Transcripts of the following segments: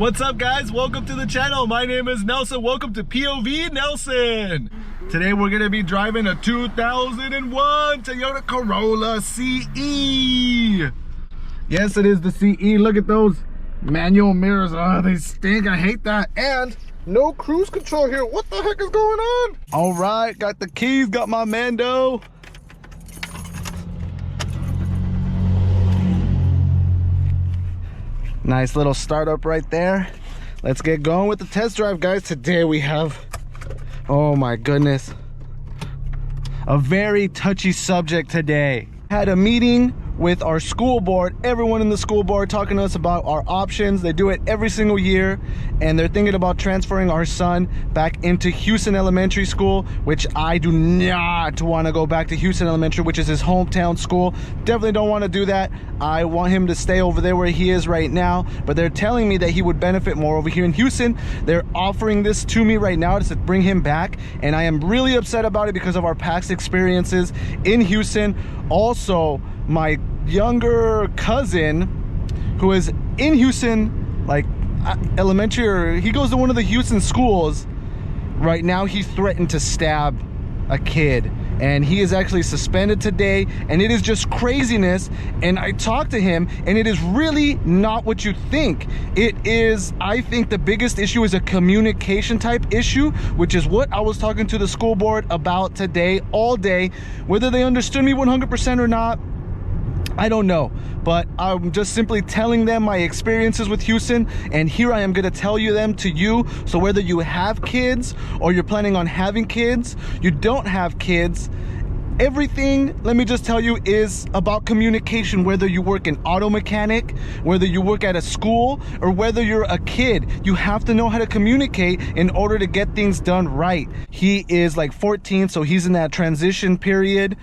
What's up, guys? Welcome to the channel. My name is Nelson. Welcome to POV Nelson. Today we're gonna be driving a 2001 Toyota Corolla CE. Yes, it is the CE. Look at those manual mirrors. Oh, they stink. I hate that. And no cruise control here. What the heck is going on? All right, got the keys, got my Mando. Nice little startup right there. Let's get going with the test drive, guys. Today we have, oh my goodness, a very touchy subject today. Had a meeting with our school board, everyone in the school board talking to us about our options. They do it every single year, and they're thinking about transferring our son back into Houston Elementary School, which I do not want to go back to Houston Elementary, which is his hometown school. Definitely don't want to do that. I want him to stay over there where he is right now, but they're telling me that he would benefit more over here in Houston. They're offering this to me right now to bring him back, and I am really upset about it because of our past experiences in Houston. Also, my younger cousin who is in Houston, like elementary, or he goes to one of the Houston schools right now, he threatened to stab a kid, and he is actually suspended today, and it is just craziness. And I talked to him, and it is really not what you think it is. I think the biggest issue is a communication type issue, which is what I was talking to the school board about today all day. Whether they understood me 100% or not, I don't know, but I'm just simply telling them my experiences with Houston, and here I am going to tell you them to you. So whether you have kids or you're planning on having kids, you don't have kids, everything, let me just tell you, is about communication. Whether you work in auto mechanic, whether you work at a school, or whether you're a kid, you have to know how to communicate in order to get things done right. He is like 14, so he's in that transition period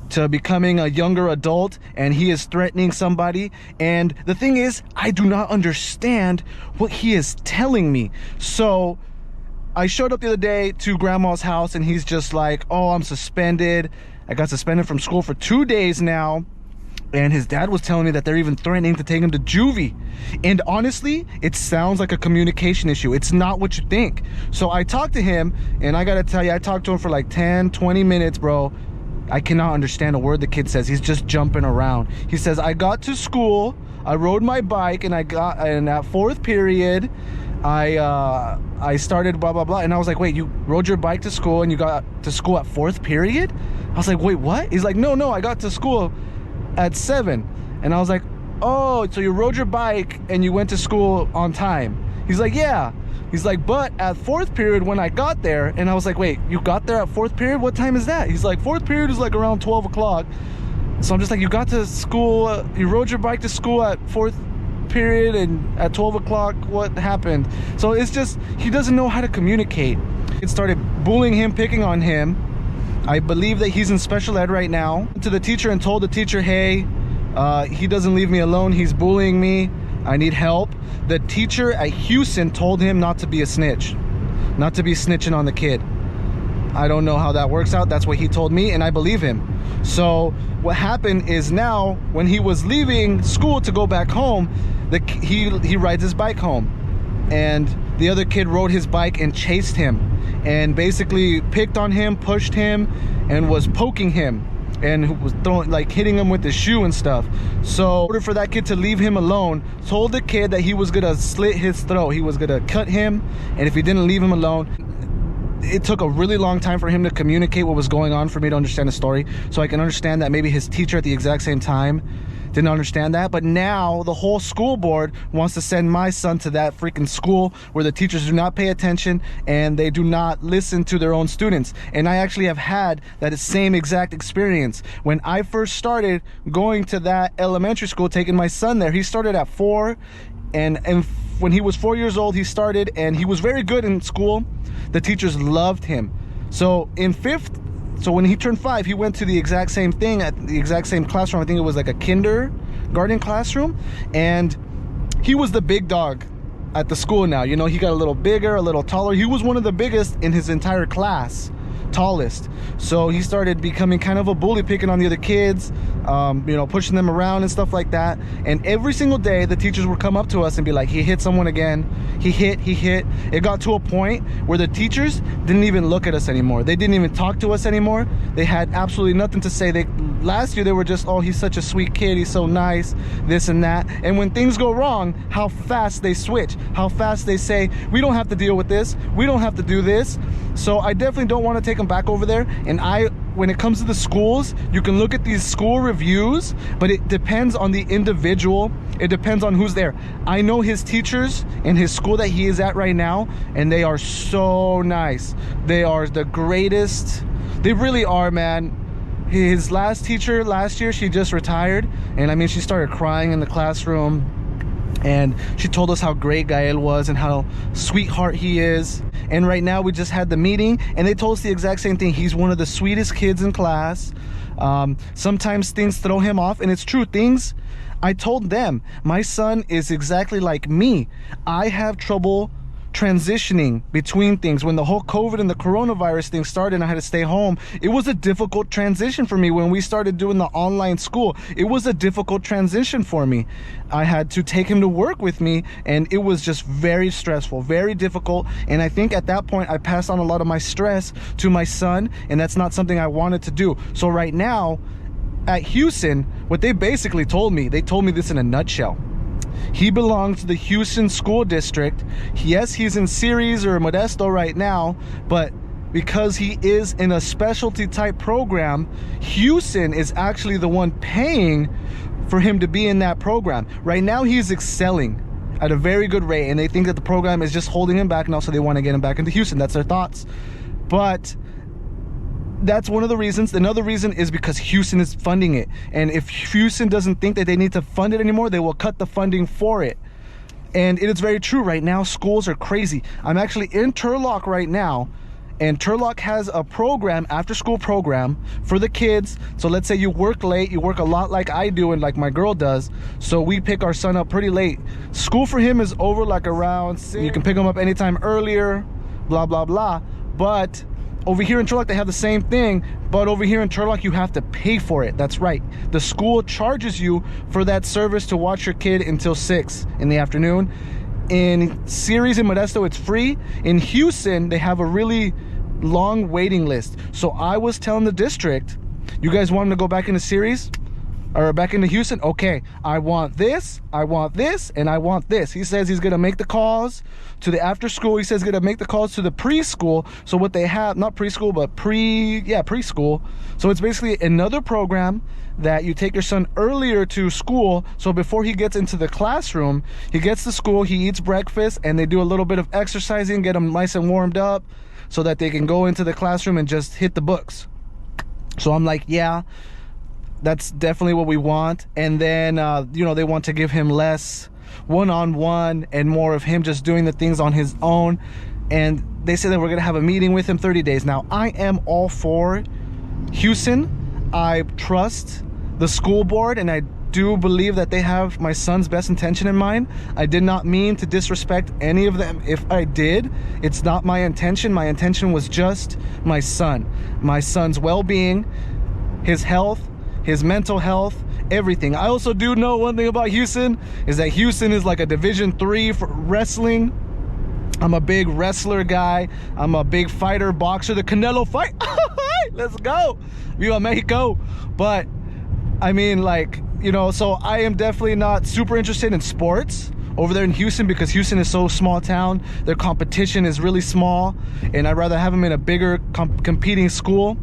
to becoming a younger adult, and he is threatening somebody. And the thing is, I do not understand what he is telling me. So I showed up the other day to grandma's house, and he's just like, oh, I'm suspended. I got suspended from school for 2 days now. And his dad was telling me that they're even threatening to take him to juvie. And honestly, it sounds like a communication issue. It's not what you think. So I talked to him, and I gotta tell you, I talked to him for like 10-20 minutes, bro. I cannot understand a word the kid says. He's just jumping around. He says, I got to school, I rode my bike, and at fourth period, I started blah, blah, blah. And I was like, wait, you rode your bike to school and you got to school at fourth period? I was like, wait, what? He's like, no, I got to school at 7. And I was like, oh, so you rode your bike and you went to school on time? He's like, yeah. He's like, but at fourth period when I got there, and I was like, wait, you got there at fourth period? What time is that? He's like, fourth period is like around 12 o'clock. So I'm just like, you got to school, you rode your bike to school at fourth period, and at 12 o'clock, what happened? So it's just, he doesn't know how to communicate. It started bullying him, picking on him. I believe that he's in special ed right now. To the teacher and told the teacher, hey, he doesn't leave me alone, he's bullying me, I need help. The teacher at Houston told him not to be a snitch, not to be snitching on the kid. I don't know how that works out. That's what he told me, and I believe him. So what happened is, now when he was leaving school to go back home, he rides his bike home, and the other kid rode his bike and chased him and basically picked on him, pushed him, and was poking him, and was throwing, like, hitting him with his shoe and stuff. So in order for that kid to leave him alone, told the kid that he was gonna slit his throat, he was gonna cut him, and if he didn't leave him alone. It took a really long time for him to communicate what was going on for me to understand the story. So I can understand that maybe his teacher at the exact same time didn't understand that. But now the whole school board wants to send my son to that freaking school where the teachers do not pay attention and they do not listen to their own students. And I actually have had that same exact experience. When I first started going to that elementary school, taking my son there, he started at 4, and when he was 4 years old, he started, and he was very good in school. The teachers loved him. So in 5th, so when he turned 5, he went to the exact same thing at the exact same classroom. I think it was like a kindergarten classroom, and he was the big dog at the school now. You know, he got a little bigger, a little taller. He was one of the biggest in his entire class. tallest. So he started becoming kind of a bully, picking on the other kids, you know, pushing them around and stuff like that. And every single day the teachers would come up to us and be like, he hit someone again, he hit. It got to a point where the teachers didn't even look at us anymore. They didn't even talk to us anymore. They had absolutely nothing to say. Last year they were just, oh, he's such a sweet kid, he's so nice, this and that. And when things go wrong, how fast they switch, how fast they say, we don't have to deal with this, we don't have to do this. So I definitely don't want to take them back over there. And when it comes to the schools, you can look at these school reviews, but it depends on the individual. It depends on who's there. I know his teachers in his school that he is at right now, and they are so nice. They are the greatest. They really are, man. His last teacher last year, she just retired, and I mean, she started crying in the classroom, and she told us how great Gael was and how sweetheart he is. And right now we just had the meeting and they told us the exact same thing. He's one of the sweetest kids in class. Sometimes things throw him off, and it's true. I told them, my son is exactly like me. I have trouble transitioning between things. When the whole COVID and the coronavirus thing started and I had to stay home, it was a difficult transition for me. When we started doing the online school, it was a difficult transition for me. I had to take him to work with me, and it was just very stressful, very difficult. And I think at that point I passed on a lot of my stress to my son, and that's not something I wanted to do. So right now at Houston, what they basically told me, they told me this in a nutshell. He belongs to the Houston School District. Yes, he's in Ceres or Modesto right now, but because he is in a specialty type program, Houston is actually the one paying for him to be in that program. Right now he's excelling at a very good rate, and they think that the program is just holding him back, and also they want to get him back into Houston. That's their thoughts. But that's one of the reasons. Another reason is because Houston is funding it, and if Houston doesn't think that they need to fund it anymore, they will cut the funding for it. And it is very true. Right now schools are crazy. I'm actually in Turlock right now, and Turlock has a program, after school program for the kids. So let's say you work late, you work a lot like I do and like my girl does, so we pick our son up pretty late. School for him is over like around 6. You can pick him up anytime earlier, blah blah blah. But over here in Turlock they have the same thing, but over here in Turlock you have to pay for it. That's right, the school charges you for that service to watch your kid until 6 in the afternoon. In Ceres and Modesto it's free. In Houston they have a really long waiting list. So I was telling the district, you guys want him to go back into Ceres or back into Houston? Okay, I want this, and I want this. He says he's gonna make the calls to the after school. He says he's gonna make the calls to the preschool. So what they have, not preschool, but preschool. So it's basically another program that you take your son earlier to school, so before he gets into the classroom, he gets to school, he eats breakfast, and they do a little bit of exercising, get him nice and warmed up so that they can go into the classroom and just hit the books. So I'm like, yeah, that's definitely what we want. And then you know, they want to give him less one-on-one and more of him just doing the things on his own. And they said that we're gonna have a meeting with him 30 days. Now I am all for Houston. I trust the school board, and I do believe that they have my son's best intention in mind. I did not mean to disrespect any of them. If I did, it's not my intention. My intention was just my son's well-being, his health, his mental health, everything. I also do know one thing about Houston, is that Houston is like a Division III for wrestling. I'm a big wrestler guy. I'm a big fighter, boxer. The Canelo fight, let's go, Viva Mexico. But I mean, like, you know, so I am definitely not super interested in sports over there in Houston, because Houston is so small town. Their competition is really small, and I'd rather have him in a bigger competing school.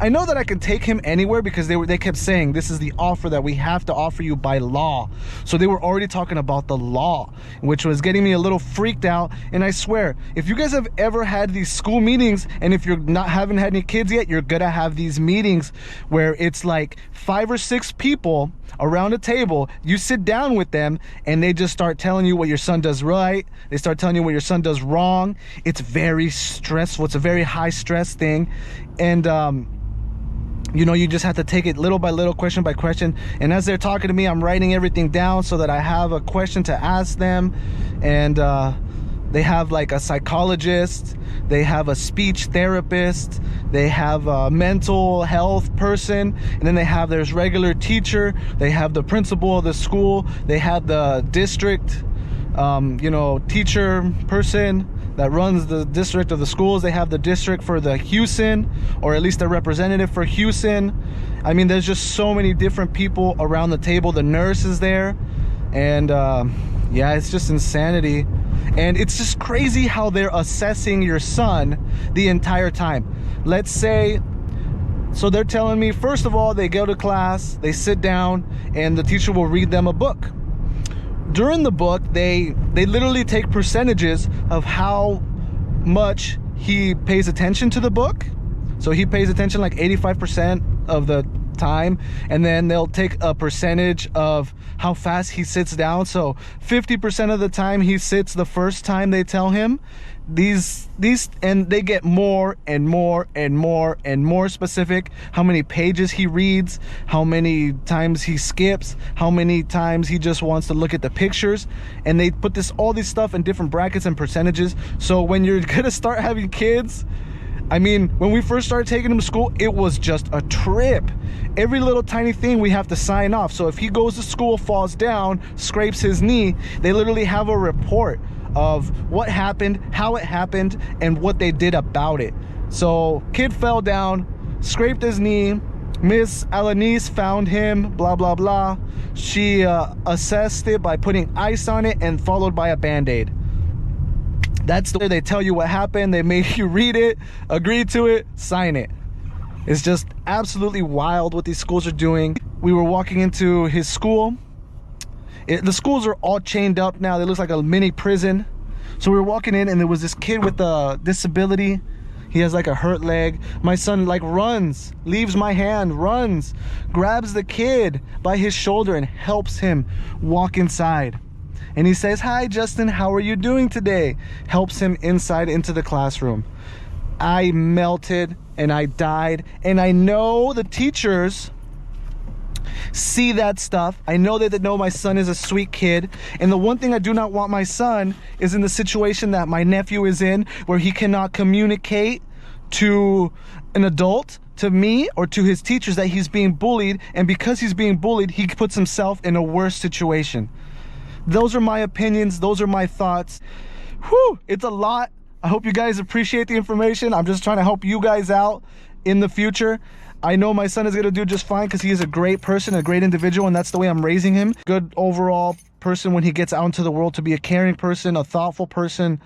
I know that I can take him anywhere, because they kept saying this is the offer that we have to offer you by law. So they were already talking about the law, which was getting me a little freaked out. And I swear, if you guys have ever had these school meetings, and if you're not haven't had any kids yet, you're gonna have these meetings where it's like 5 or 6 people around a table. You sit down with them and they just start telling you what your son does right, they start telling you what your son does wrong. It's very stressful. It's a very high stress thing. And you know, you just have to take it little by little, question by question. And as they're talking to me, I'm writing everything down so that I have a question to ask them. And They have like a psychologist, they have a speech therapist, they have a mental health person, and then there's regular teacher, they have the principal of the school, they have the district teacher person that runs the district of the schools, they have the district for the Houston, or at least a representative for Houston. I mean, there's just so many different people around the table. The nurse is there, and yeah, it's just insanity. And it's just crazy how they're assessing your son the entire time. Let's say, so they're telling me, first of all, they go to class, they sit down, and the teacher will read them a book. During the book, they literally take percentages of how much he pays attention to the book. So he pays attention like 85% of the time, and then they'll take a percentage of how fast he sits down. So 50% of the time he sits the first time they tell him these, and they get more and more and more and more specific. How many pages he reads, how many times he skips, how many times he just wants to look at the pictures, and they put all this stuff in different brackets and percentages. So when you're gonna start having kids, I mean, when we first started taking him to school, it was just a trip. Every little tiny thing we have to sign off. So if he goes to school, falls down, scrapes his knee, they literally have a report of what happened, how it happened, and what they did about it. So kid fell down, scraped his knee, Miss Alanis found him, blah, blah, blah. She assessed it by putting ice on it and followed by a Band-Aid. That's the way they tell you what happened. They make you read it, agree to it, sign it. It's just absolutely wild what these schools are doing. We were walking into his school. The schools are all chained up now. It looks like a mini prison. So we were walking in, and there was this kid with a disability. He has like a hurt leg. My son like runs, leaves my hand, runs, grabs the kid by his shoulder and helps him walk inside. And he says, "Hi, Justin, how are you doing today?" Helps him inside into the classroom. I melted and I died. And I know the teachers see that stuff. I know that they know my son is a sweet kid. And the one thing I do not want my son is in the situation that my nephew is in, where he cannot communicate to an adult, to me, or to his teachers that he's being bullied. And because he's being bullied, he puts himself in a worse situation. Those are my opinions. Those are my thoughts. Whew, it's a lot. I hope you guys appreciate the information. I'm just trying to help you guys out in the future. I know my son is going to do just fine because he is a great person, a great individual, and that's the way I'm raising him. Good overall person when he gets out into the world, to be a caring person, a thoughtful person,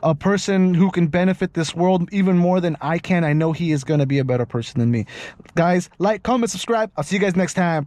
a person who can benefit this world even more than I can. I know he is going to be a better person than me. Guys, like, comment, subscribe. I'll see you guys next time.